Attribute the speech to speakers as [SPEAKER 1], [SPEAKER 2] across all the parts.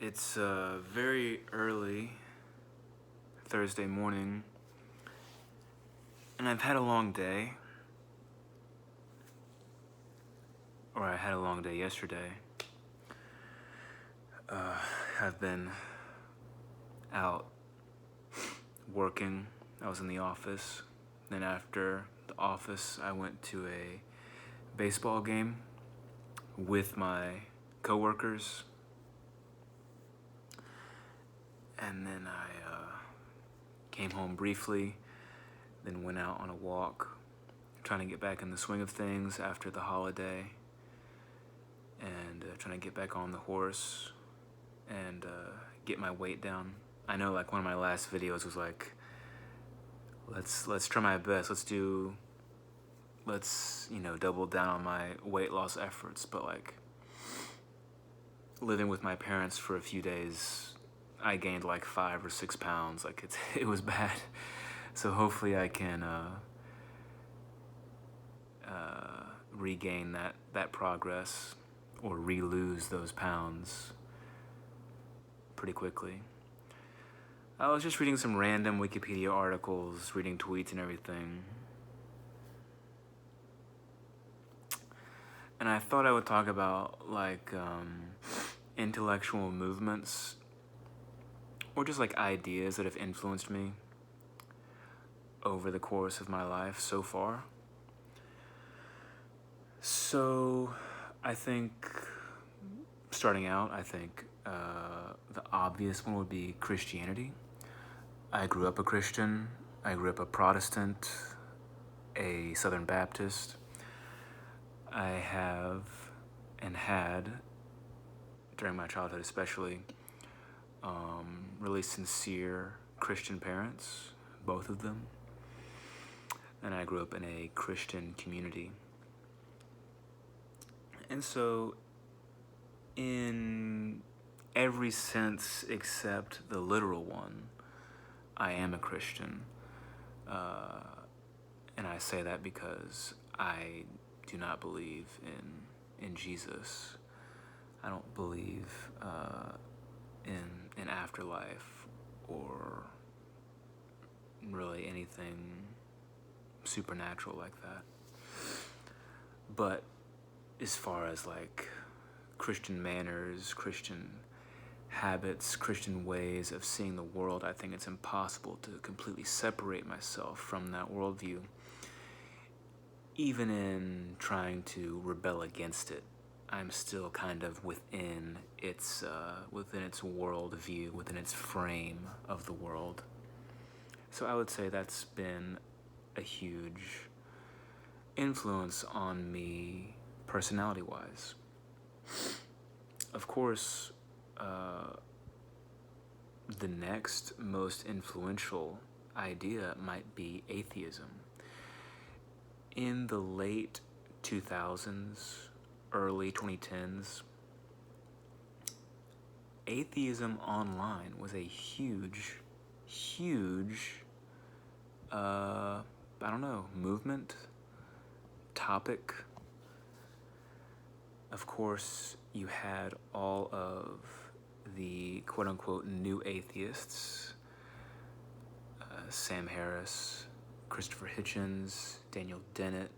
[SPEAKER 1] It's very early Thursday morning, and I've had a long day, or I had a long day yesterday. I've been out working. I was in the office. Then after the office, I went to a baseball game with my coworkers. And then I came home briefly, then went out on a walk, trying to get back in the swing of things after the holiday, and trying to get back on the horse and get my weight down. I know, like, one of my last videos was like, let's try my best. Let's double down on my weight loss efforts. But like, living with my parents for a few days, I gained like 5 or 6 pounds. Like, it was bad. So hopefully I can regain that progress, or re-lose those pounds pretty quickly. I was just reading some random Wikipedia articles, reading tweets and everything. And I thought I would talk about like intellectual movements, or just like ideas that have influenced me over the course of my life so far. So I think, starting out, the obvious one would be Christianity. I grew up a Christian. I grew up a Protestant, a Southern Baptist. I have and had, during my childhood especially, really sincere Christian parents, both of them. And I grew up in a Christian community. And so, in every sense except the literal one, I am a Christian. And I say that because I do not believe in Jesus. I don't believe in an afterlife or really anything supernatural like that. But as far as like Christian manners, Christian habits, Christian ways of seeing the world, I think it's impossible to completely separate myself from that worldview, even in trying to rebel against it. I'm still kind of within its worldview, within its frame of the world. So I would say that's been a huge influence on me personality-wise. Of course, the next most influential idea might be atheism. In the late 2000s, early 2010s, atheism online was a huge movement, topic. Of course, you had all of the quote-unquote new atheists, Sam Harris, Christopher Hitchens, Daniel Dennett,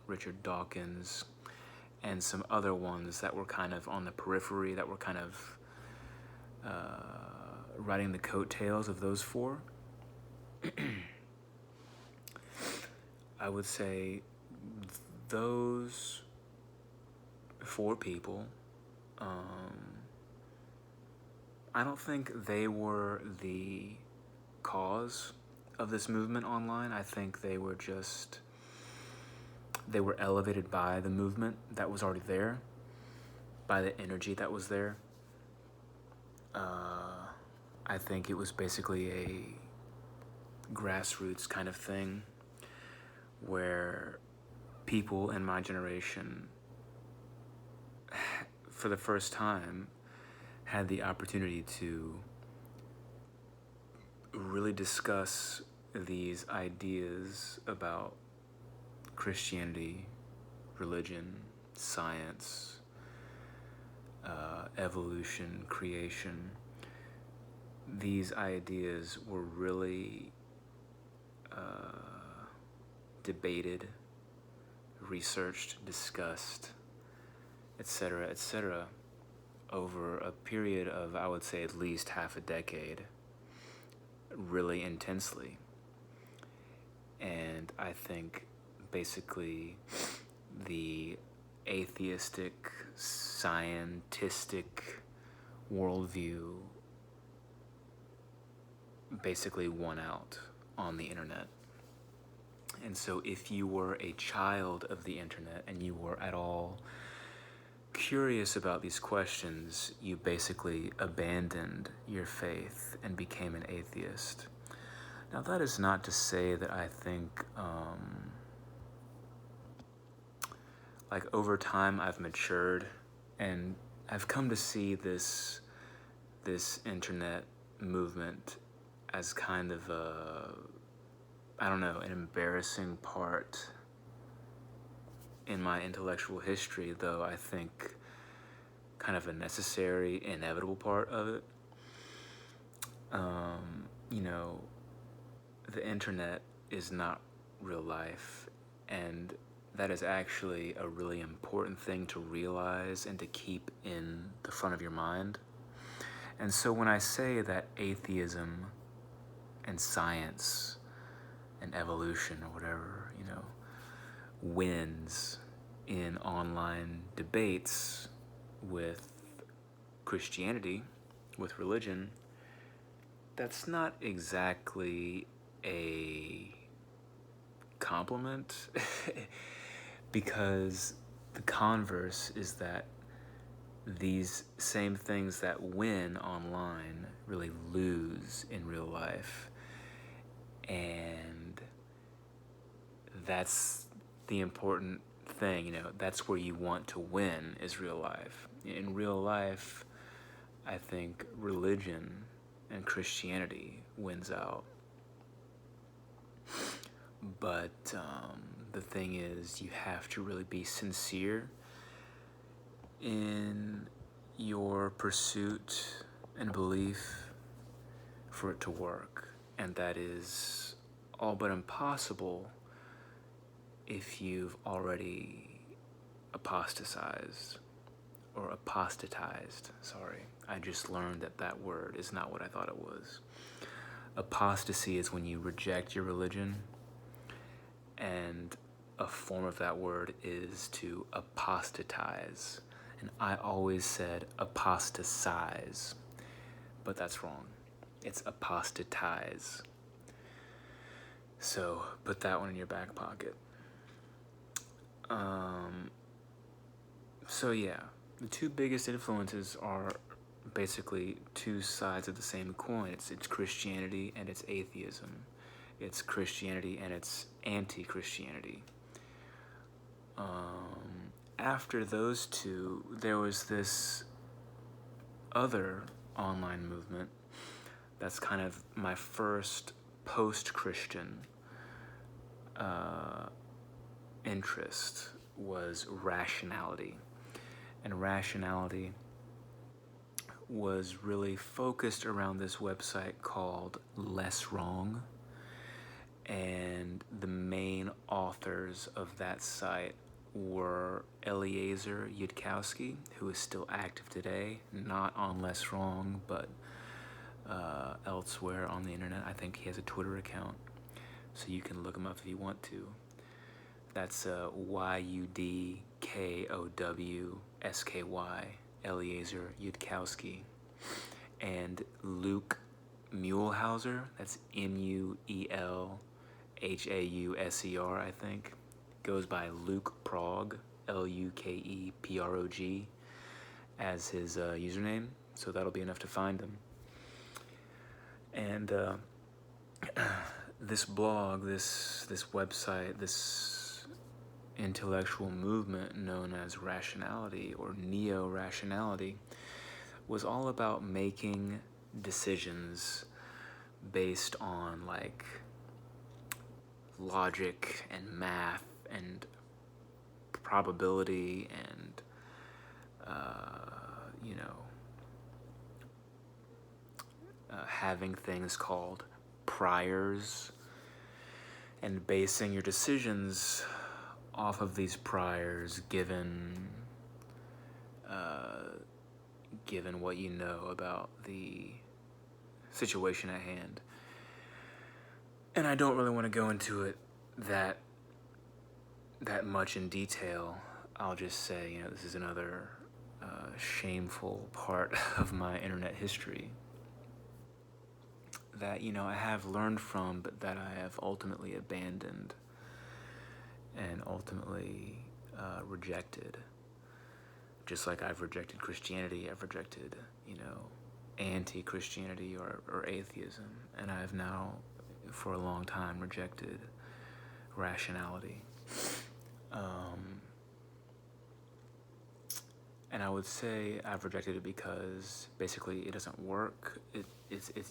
[SPEAKER 1] Richard Dawkins, and some other ones that were kind of on the periphery, that were kind of riding the coattails of those four. I would say those four people, I don't think they were the cause of this movement online. I think they were elevated by the movement that was already there, by the energy that was there. I think it was basically a grassroots kind of thing where people in my generation, for the first time, had the opportunity to really discuss these ideas about Christianity, religion, science, evolution, creation, these ideas were really debated, researched, discussed, etc., over a period of, I would say, at least half a decade, really intensely. And I think basically the atheistic, scientistic worldview basically won out on the internet. And so if you were a child of the internet and you were at all curious about these questions, you basically abandoned your faith and became an atheist. Now, that is not to say that I think, like, over time I've matured and I've come to see this internet movement as kind of an embarrassing part in my intellectual history, though I think kind of a necessary, inevitable part of it. The internet is not real life, and that is actually a really important thing to realize and to keep in the front of your mind. And so when I say that atheism and science and evolution or whatever, wins in online debates with Christianity, with religion, that's not exactly a compliment because the converse is that these same things that win online really lose in real life. And that's the important thing, that's where you want to win, is real life. In real life, I think religion and Christianity wins out. But the thing is, you have to really be sincere in your pursuit and belief for it to work. And that is all but impossible if you've already apostatized. Sorry. I just learned that word is not what I thought it was. Apostasy is when you reject your religion, and a form of that word is to apostatize. And I always said apostatize, but that's wrong. It's apostatize. So put that one in your back pocket. So yeah, the two biggest influences are basically two sides of the same coin. It's Christianity and it's atheism. It's Christianity and it's anti-Christianity. After those two, there was this other online movement that's kind of my first post-Christian interest, was rationality. And rationality was really focused around this website called LessWrong. And the main authors of that site were Eliezer Yudkowsky, who is still active today, not on LessWrong, but elsewhere on the internet. I think he has a Twitter account, so you can look him up if you want to. That's Yudkowsky, Eliezer Yudkowsky. And Luke Muehlhauser, that's Muelhauser, I think. Goes by Luke Prog, Lukeprog, as his username, so that'll be enough to find him. And this blog, this website, this intellectual movement known as rationality or neo-rationality was all about making decisions based on like logic and math and probability and having things called priors and basing your decisions off of these priors given what you know about the situation at hand. And I don't really want to go into it that much in detail. I'll just say, this is another shameful part of my internet history that, I have learned from, but that I have ultimately abandoned and ultimately rejected. Just like I've rejected Christianity, I've rejected, anti-Christianity or atheism. And I've now, for a long time, rejected rationality. And I would say I've rejected it because basically it doesn't work.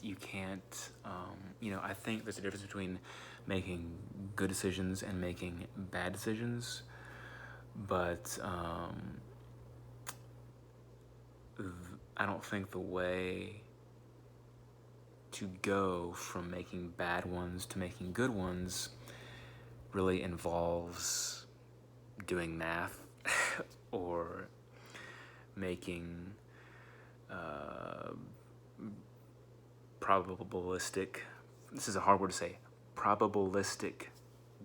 [SPEAKER 1] You can't, I think there's a difference between making good decisions and making bad decisions. But I don't think the way to go from making bad ones to making good ones really involves doing math or making probabilistic, this is a hard word to say, probabilistic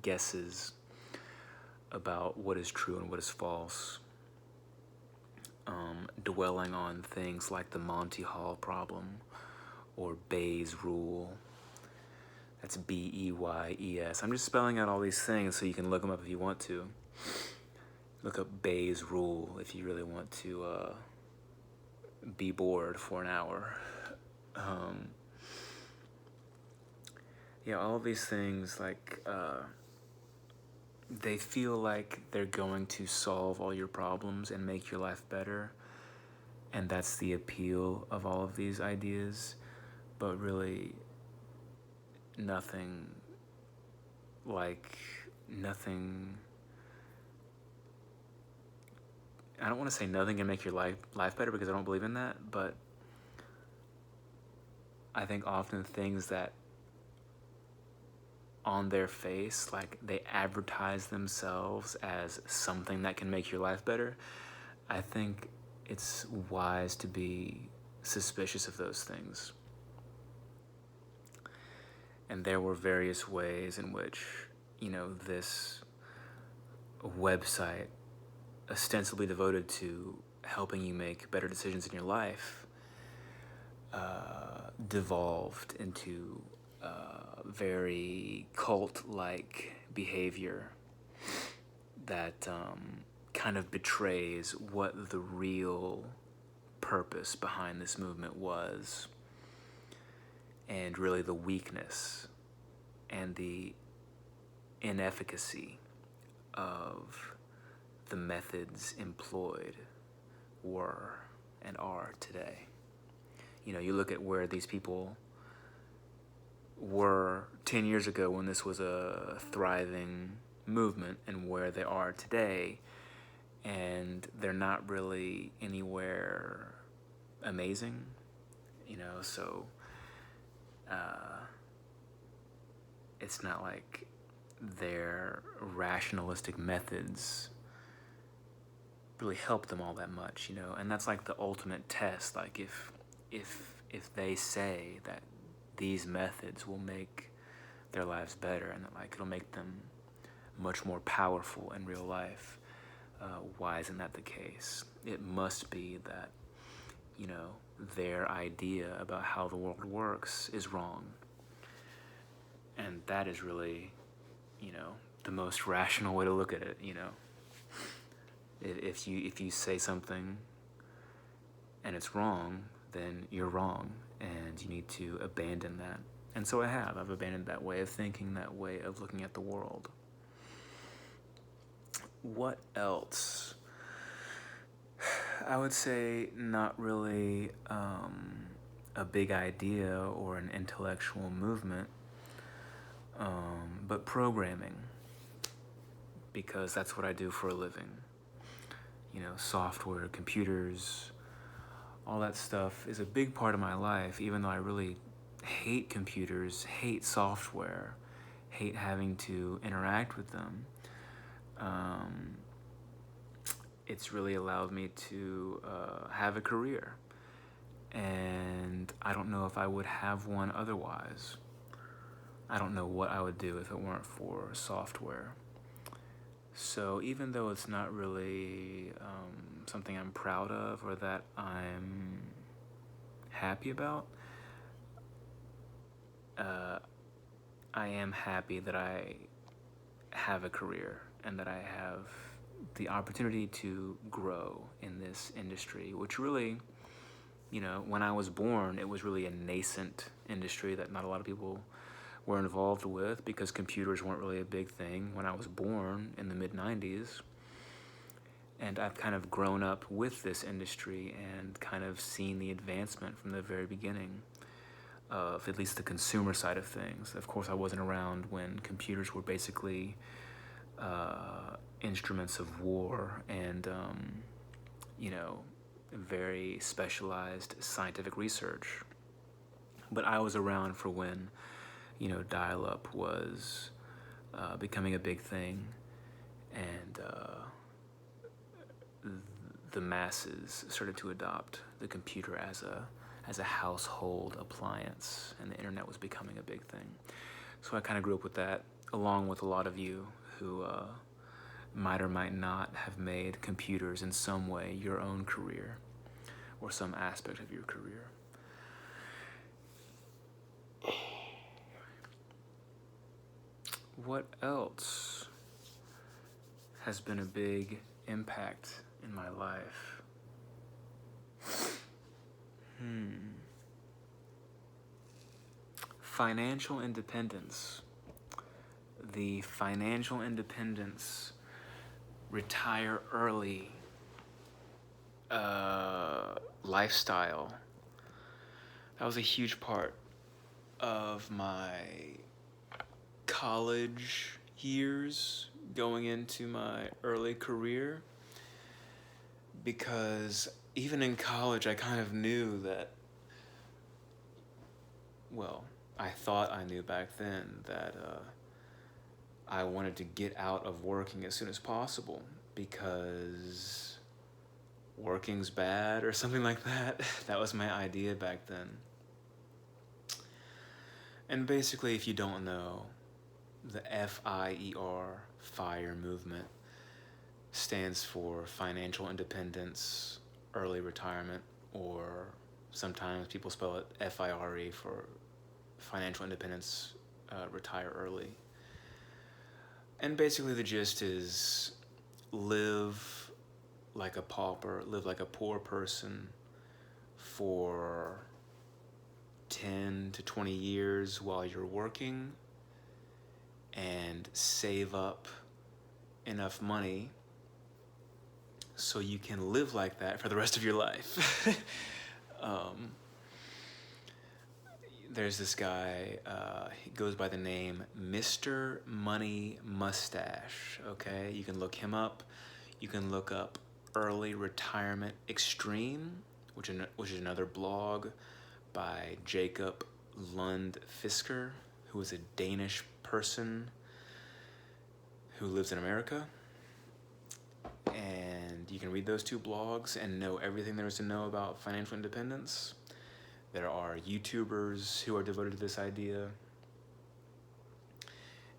[SPEAKER 1] guesses about what is true and what is false. Dwelling on things like the Monty Hall problem or Bayes' rule. That's Beyes. I'm just spelling out all these things so you can look them up if you want to. Look up Bayes' rule if you really want to be bored for an hour. All of these things, they feel like they're going to solve all your problems and make your life better. And that's the appeal of all of these ideas. But really, nothing. I don't want to say nothing can make your life better because I don't believe in that. But I think often things that on their face, they advertise themselves as something that can make your life better, I think it's wise to be suspicious of those things. And there were various ways in which, this website ostensibly devoted to helping you make better decisions in your life devolved into very cult-like behavior that kind of betrays what the real purpose behind this movement was, and really the weakness and the inefficacy of the methods employed were and are today. You look at where these people were 10 years ago when this was a thriving movement and where they are today, and they're not really anywhere amazing, so it's not like their rationalistic methods really help them all that much, and that's like the ultimate test. Like if they say that these methods will make their lives better and that it'll make them much more powerful in real life, why isn't that the case? It must be that their idea about how the world works is wrong, and that is really the most rational way to look at it. If you say something and it's wrong, then you're wrong, and you need to abandon that. And so I've abandoned that way of thinking, that way of looking at the world. What else? I would say not really a big idea or an intellectual movement, but programming, because that's what I do for a living. Software, computers, all that stuff is a big part of my life, even though I really hate computers, hate software, hate having to interact with them. It's really allowed me to have a career, and I don't know if I would have one otherwise. I don't know what I would do if it weren't for software. So even though it's not really something I'm proud of or that I'm happy about, I am happy that I have a career and that I have the opportunity to grow in this industry, which really, when I was born, it was really a nascent industry that not a lot of people were involved with because computers weren't really a big thing when I was born in the mid-90s. And I've kind of grown up with this industry and kind of seen the advancement from the very beginning of at least the consumer side of things. Of course, I wasn't around when computers were basically instruments of war and, very specialized scientific research. But I was around for when, dial-up was becoming a big thing, and the masses started to adopt the computer as a household appliance, and the internet was becoming a big thing. So I kind of grew up with that, along with a lot of you who might or might not have made computers in some way your own career, or some aspect of your career. What else has been a big impact in my life? Financial independence. The financial independence, retire early lifestyle. That was a huge part of my college years going into my early career, because even in college I kind of knew that, I thought I knew back then that I wanted to get out of working as soon as possible because working's bad or something like that. That was my idea back then. And basically, if you don't know, the FIER, FIRE movement, stands for financial independence, early retirement, or sometimes people spell it FIRE for financial independence, retire early. And basically the gist is live like a pauper, live like a poor person for 10 to 20 years while you're working, and save up enough money so you can live like that for the rest of your life. There's this guy, he goes by the name Mr. Money Mustache, okay? You can look him up. You can look up Early Retirement Extreme, which is another blog by Jacob Lund Fisker, who is a Danish person who lives in America. And you can read those two blogs and know everything there is to know about financial independence. There are YouTubers who are devoted to this idea.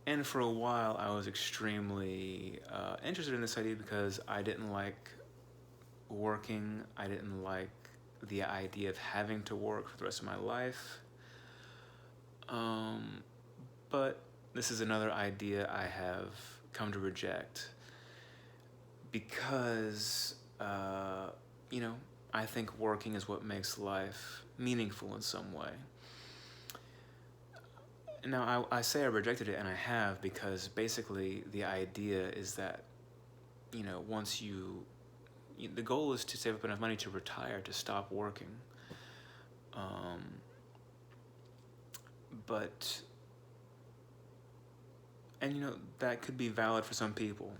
[SPEAKER 1] And for a while, I was extremely interested in this idea because I didn't like working. I didn't like the idea of having to work for the rest of my life. But this is another idea I have come to reject because, I think working is what makes life meaningful in some way. Now, I say I rejected it, and I have, because basically the idea is that, once the goal is to save up enough money to retire, to stop working. That could be valid for some people,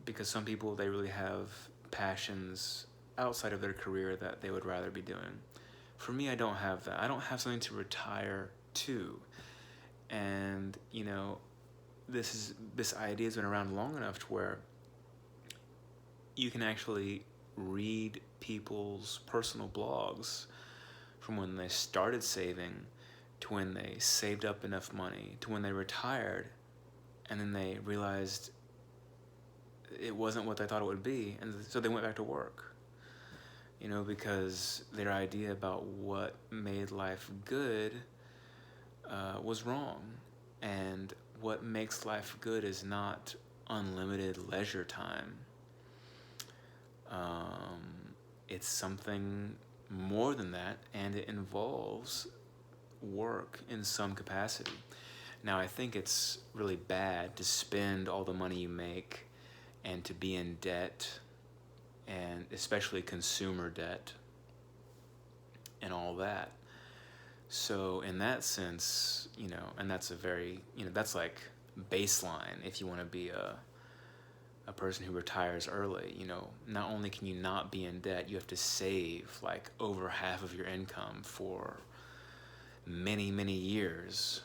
[SPEAKER 1] because some people, they really have passions outside of their career that they would rather be doing. For me, I don't have that. I don't have something to retire to. And, this idea has been around long enough to where you can actually read people's personal blogs from when they started saving to when they saved up enough money to when they retired, and then they realized it wasn't what they thought it would be, and so they went back to work. Because their idea about what made life good was wrong. And what makes life good is not unlimited leisure time. It's something more than that, and it involves work in some capacity. Now, I think it's really bad to spend all the money you make and to be in debt, and especially consumer debt and all that. So in that sense, and that's a very, that's like baseline if you want to be a person who retires early. Not only can you not be in debt, you have to save like over half of your income for many, many years.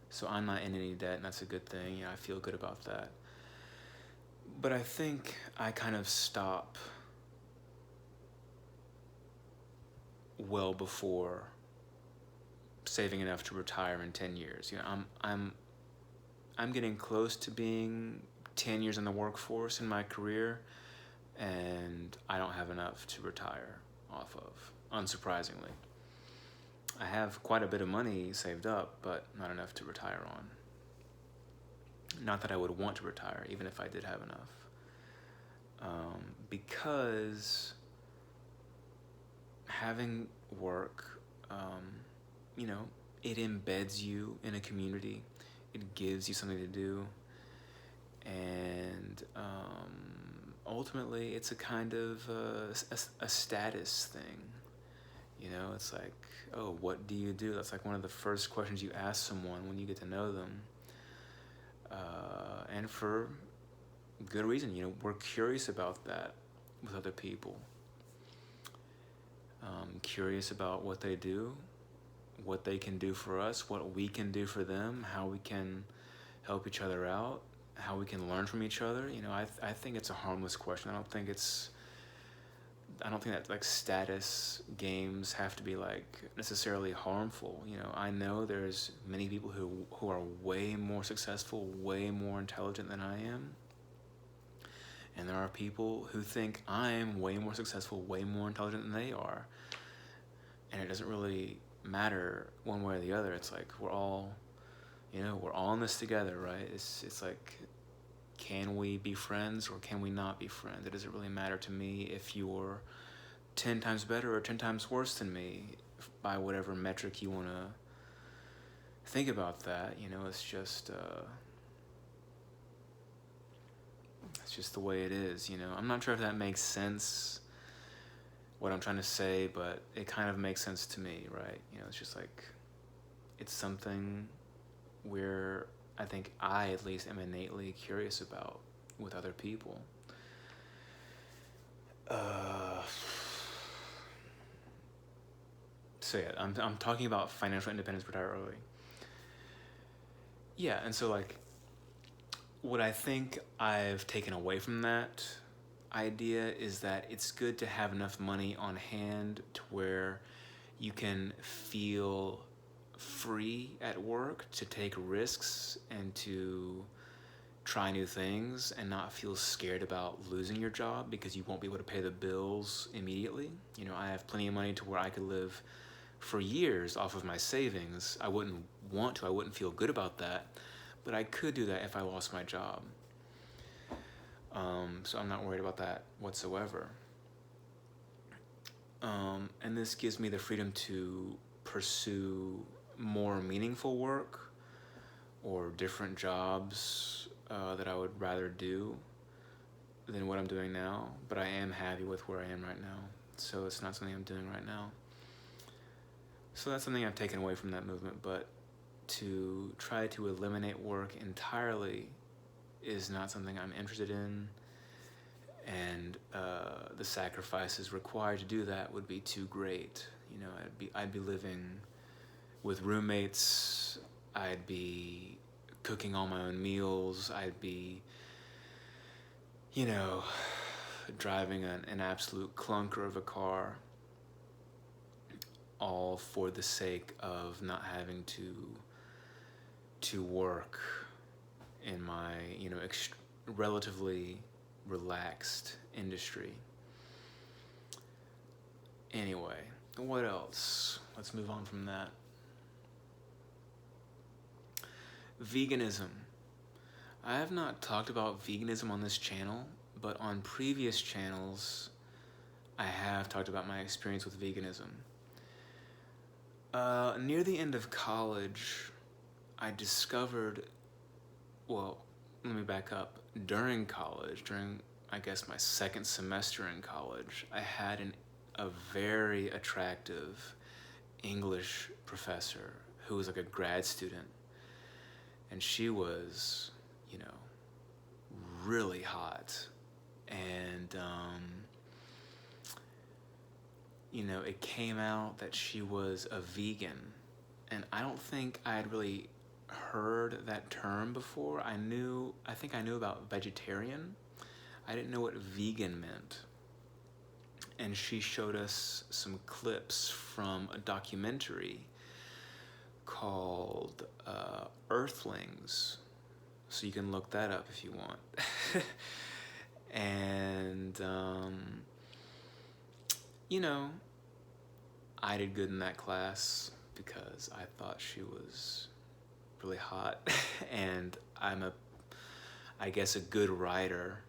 [SPEAKER 1] So I'm not in any debt, and that's a good thing. I feel good about that. But I think I kind of stop well before saving enough to retire in 10 years. I'm getting close to being 10 years in the workforce in my career, and I don't have enough to retire off of, unsurprisingly. I have quite a bit of money saved up, but not enough to retire on. Not that I would want to retire, even if I did have enough. Because having work, it embeds you in a community. It gives you something to do. And ultimately, it's a kind of a status thing. It's like, oh, what do you do? That's like one of the first questions you ask someone when you get to know them. And for good reason, we're curious about that with other people. Curious about what they do, what they can do for us, what we can do for them, how we can help each other out, how we can learn from each other. I think it's a harmless question. I don't think that like status games have to be like necessarily harmful. I know there's many people who are way more successful, way more intelligent than I am. And there are people who think I'm way more successful, way more intelligent than they are. And it doesn't really matter one way or the other. It's like we're all in this together, right? It's like, can we be friends or can we not be friends? It doesn't really matter to me if you're 10 times better or 10 times worse than me by whatever metric you want to think about that. It's just the way it is. I'm not sure if that makes sense, what I'm trying to say, but it kind of makes sense to me, right? It's just like, it's something where I think I at least am innately curious about with other people. So yeah, I'm talking about financial independence, retire early. Yeah, and so like, what I think I've taken away from that idea is that it's good to have enough money on hand to where you can feel free at work to take risks and to try new things and not feel scared about losing your job because you won't be able to pay the bills immediately. I have plenty of money to where I could live for years off of my savings. I wouldn't want to, I wouldn't feel good about that, but I could do that if I lost my job. So I'm not worried about that whatsoever. And this gives me the freedom to pursue more meaningful work or different jobs that I would rather do than what I'm doing now, but I am happy with where I am right now. So it's not something I'm doing right now. So that's something I've taken away from that movement, but to try to eliminate work entirely is not something I'm interested in. and the sacrifices required to do that would be too great. You know, I'd be living with roommates. I'd be cooking all my own meals. I'd be, you know, driving an absolute clunker of a car, all for the sake of not having to work in my, you know, relatively relaxed industry. Anyway, what else? Let's move on from that. Veganism. I have not talked about veganism on this channel, but on previous channels, I have talked about my experience with veganism. Near the end of college, I discovered, well, let me back up. During college, I guess my second semester in college, I had a very attractive English professor who was like a grad student. And she was, you know, really hot. And, you know, it came out that she was a vegan. And I don't think I had really heard that term before. I think I knew about vegetarian. I didn't know what vegan meant. And she showed us some clips from a documentary called Earthlings. So you can look that up if you want. And, you know, I did good in that class because I thought she was really hot. And I'm I guess a good writer,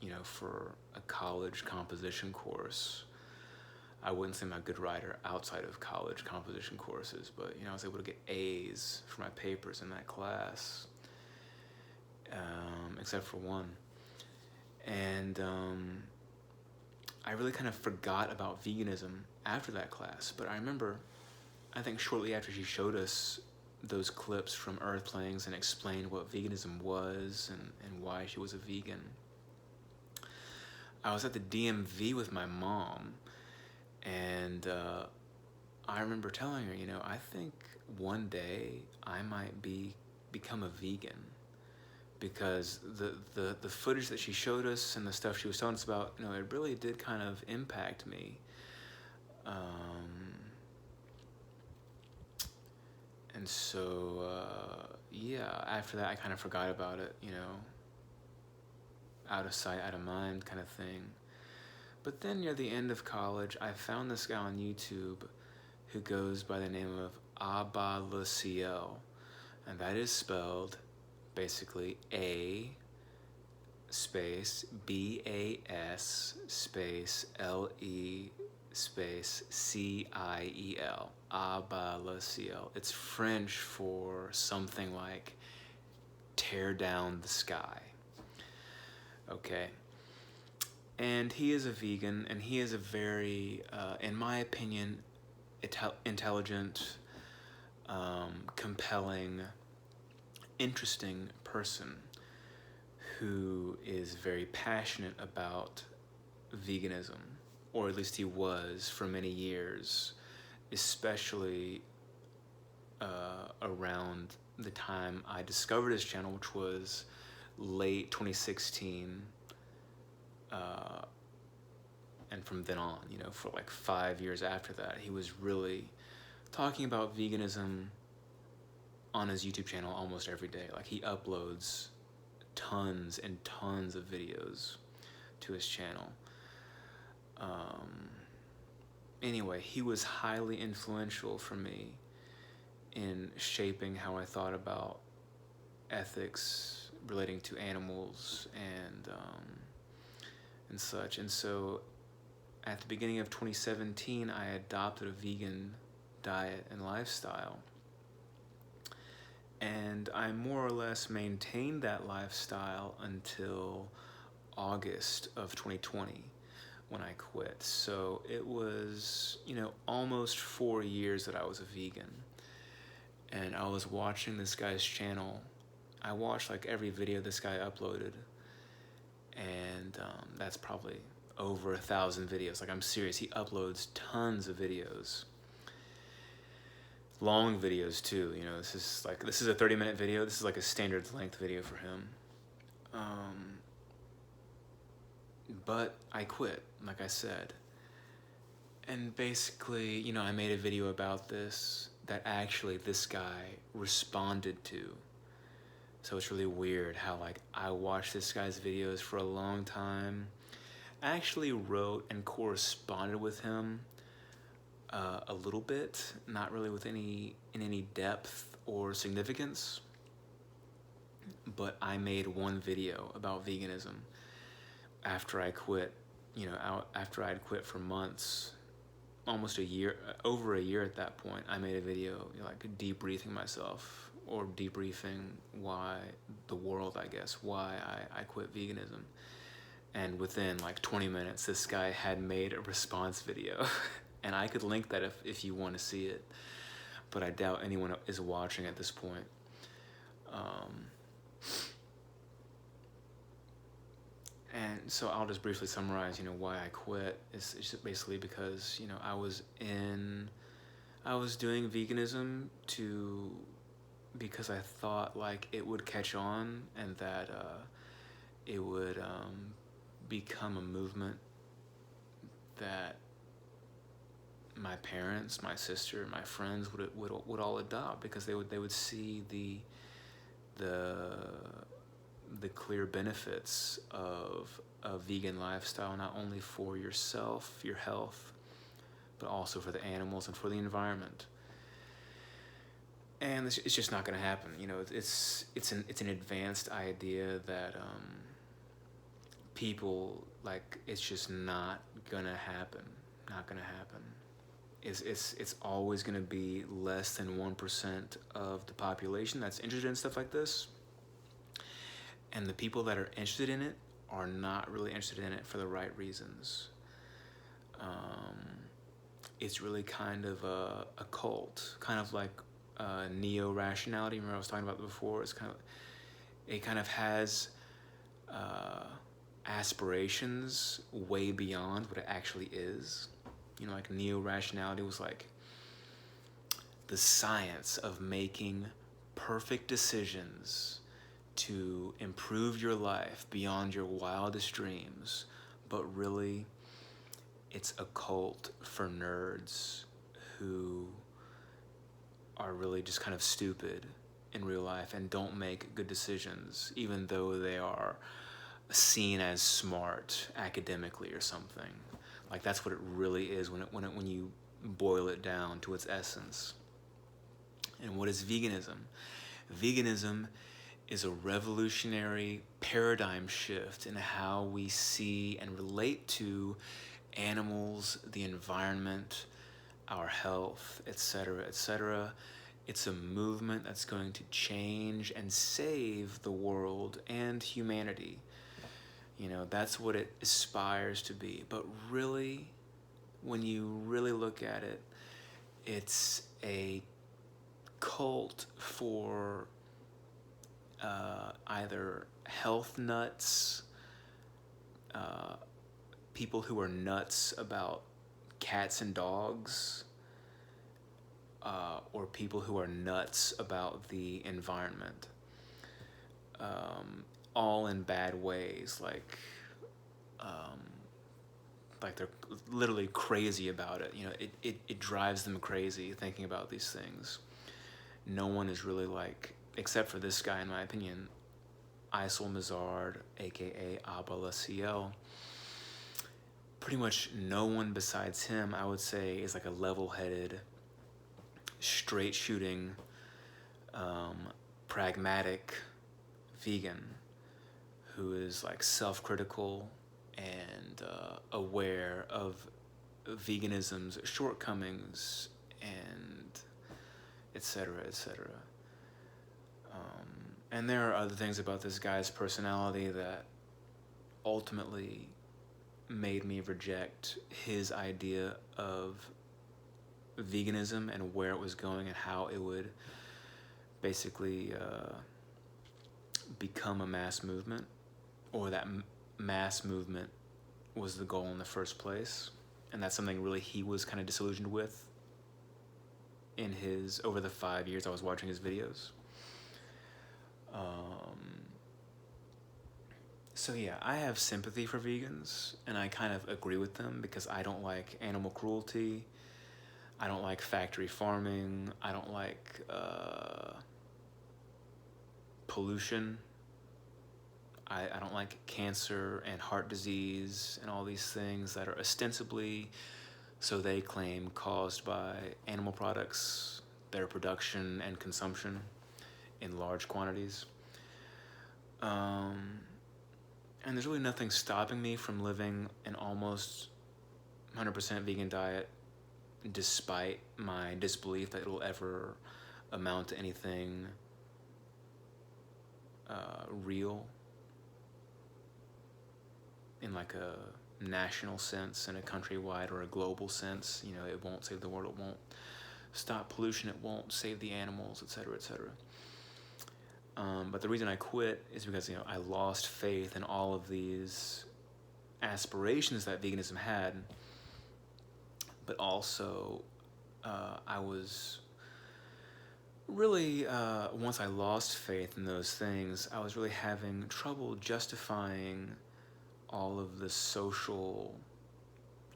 [SPEAKER 1] you know, for a college composition course. I wouldn't say I'm a good writer outside of college composition courses, but, you know, I was able to get A's for my papers in that class, except for one. And I really kind of forgot about veganism after that class, but I remember, I think shortly after she showed us those clips from Earthlings and explained what veganism was and why she was a vegan, I was at the DMV with my mom, and I remember telling her, you know, I think one day I might become a vegan, because the footage that she showed us and the stuff she was telling us about, you know, it really did kind of impact me. And so, yeah, after that I kind of forgot about it, you know, out of sight, out of mind kind of thing. But then near the end of college, I found this guy on YouTube who goes by the name of Abba Luciel, and that is spelled basically A space BAS space LE space CIEL, Abba Luciel. It's French for something like tear down the sky. Okay. And he is a vegan, and he is a very, in my opinion, intelligent, compelling, interesting person who is very passionate about veganism, or at least he was for many years, especially around the time I discovered his channel, which was late 2016. And from then on, you know, for like 5 years after that, he was really talking about veganism on his YouTube channel almost every day. Like, he uploads tons and tons of videos to his channel. Anyway, he was highly influential for me in shaping how I thought about ethics relating to animals and such. And so at the beginning of 2017, I adopted a vegan diet and lifestyle. And I more or less maintained that lifestyle until August of 2020 when I quit. So it was, you know, almost 4 years that I was a vegan. And I was watching this guy's channel. I watched like every video this guy uploaded. and that's probably over 1,000 videos. Like, I'm serious, he uploads tons of videos. Long videos too, you know, this is a 30-minute video. This is like a standard length video for him. But I quit, like I said. And basically, you know, I made a video about this that actually this guy responded to. So it's really weird how, like, I watched this guy's videos for a long time. I actually wrote and corresponded with him a little bit, not really with any depth or significance. But I made one video about veganism after I quit, you know, after I'd quit for months, almost a year, over a year at that point. I made a video, you know, like debriefing myself, or debriefing why the world, I guess, why I quit veganism. And within like 20 minutes, this guy had made a response video. And I could link that if you want to see it, but I doubt anyone is watching at this point. And so I'll just briefly summarize, you know, why I quit. It's just basically because, you know, I was doing veganism because I thought like it would catch on, and that it would become a movement that my parents, my sister, my friends would all adopt, because they would see the clear benefits of a vegan lifestyle, not only for yourself, your health, but also for the animals and for the environment. And it's just not going to happen. You know, it's an advanced idea that people, like, it's just not gonna happen. Not gonna happen. It's always gonna be less than 1% of the population that's interested in stuff like this. And the people that are interested in it are not really interested in it for the right reasons. It's really kind of a cult, kind of like neo-rationality. Remember I was talking about it before? It kind of has aspirations way beyond what it actually is. You know, like neo-rationality was like the science of making perfect decisions to improve your life beyond your wildest dreams. But really, it's a cult for nerds who are really just kind of stupid in real life and don't make good decisions, even though they are seen as smart academically or something. Like, that's what it really is when you boil it down to its essence. And what is veganism? Veganism is a revolutionary paradigm shift in how we see and relate to animals, the environment, our health, etc., etc. It's a movement that's going to change and save the world and humanity. You know, that's what it aspires to be. But really, when you really look at it, it's a cult for either health nuts, people who are nuts about cats and dogs, or people who are nuts about the environment. All in bad ways, like they're literally crazy about it. You know, it drives them crazy thinking about these things. No one is really like, except for this guy, in my opinion, Isel Mazard, aka Abba Laciel. Pretty much no one besides him, I would say, is like a level-headed, straight-shooting, pragmatic vegan who is like self-critical and aware of veganism's shortcomings and etc., etc. And there are other things about this guy's personality that ultimately made me reject his idea of veganism and where it was going and how it would basically become a mass movement, or that mass movement was the goal in the first place, and that's something really he was kind of disillusioned with in his, over the 5 years I was watching his videos. So yeah, I have sympathy for vegans, and I kind of agree with them because I don't like animal cruelty, I don't like factory farming, I don't like pollution, I don't like cancer and heart disease and all these things that are ostensibly, so they claim, caused by animal products, their production and consumption in large quantities. And there's really nothing stopping me from living an almost 100% vegan diet despite my disbelief that it'll ever amount to anything real in like a national sense, in a countrywide or a global sense. You know, it won't save the world, it won't stop pollution, it won't save the animals, etc., etc. But the reason I quit is because, you know, I lost faith in all of these aspirations that veganism had, but also I was really, once I lost faith in those things, I was really having trouble justifying all of the social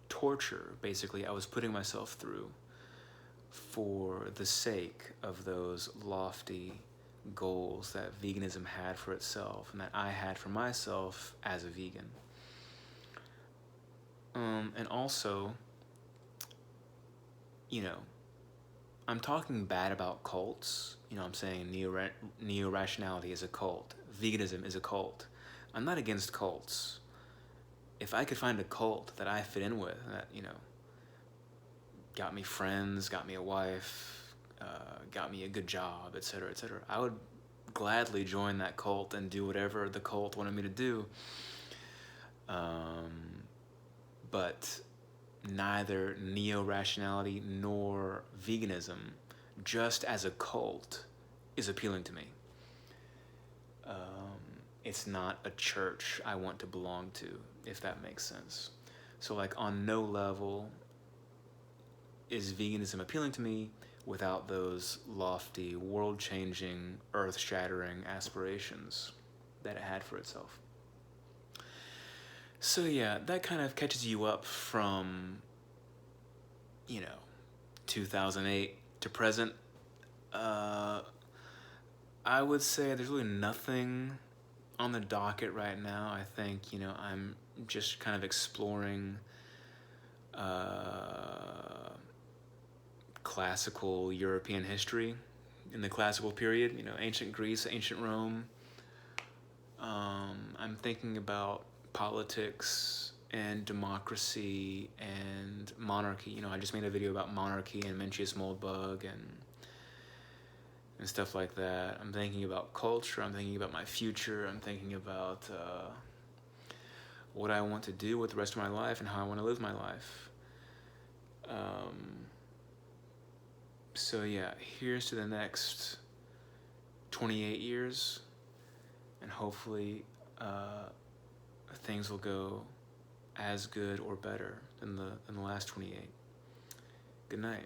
[SPEAKER 1] torture, basically, I was putting myself through for the sake of those lofty goals that veganism had for itself and that I had for myself as a vegan. And also, you know, I'm talking bad about cults. You know, I'm saying neo-rationality is a cult. Veganism is a cult. I'm not against cults. If I could find a cult that I fit in with, that, you know, got me friends, got me a wife, got me a good job, etc., etc., I would gladly join that cult and do whatever the cult wanted me to do. But neither neo-rationality nor veganism, just as a cult, is appealing to me. It's not a church I want to belong to, if that makes sense. So like on no level is veganism appealing to me without those lofty, world-changing, earth-shattering aspirations that it had for itself. So yeah, that kind of catches you up from, you know, 2008 to present. I would say there's really nothing on the docket right now. I think, you know, I'm just kind of exploring classical European history in the classical period, you know, ancient Greece, ancient Rome. I'm thinking about politics and democracy and monarchy. You know, I just made a video about monarchy and Mencius Moldbug and stuff like that. I'm thinking about culture, I'm thinking about my future, I'm thinking about what I want to do with the rest of my life and how I want to live my life. So yeah, here's to the next 28 years, and hopefully things will go as good or better than the last 28. Good night.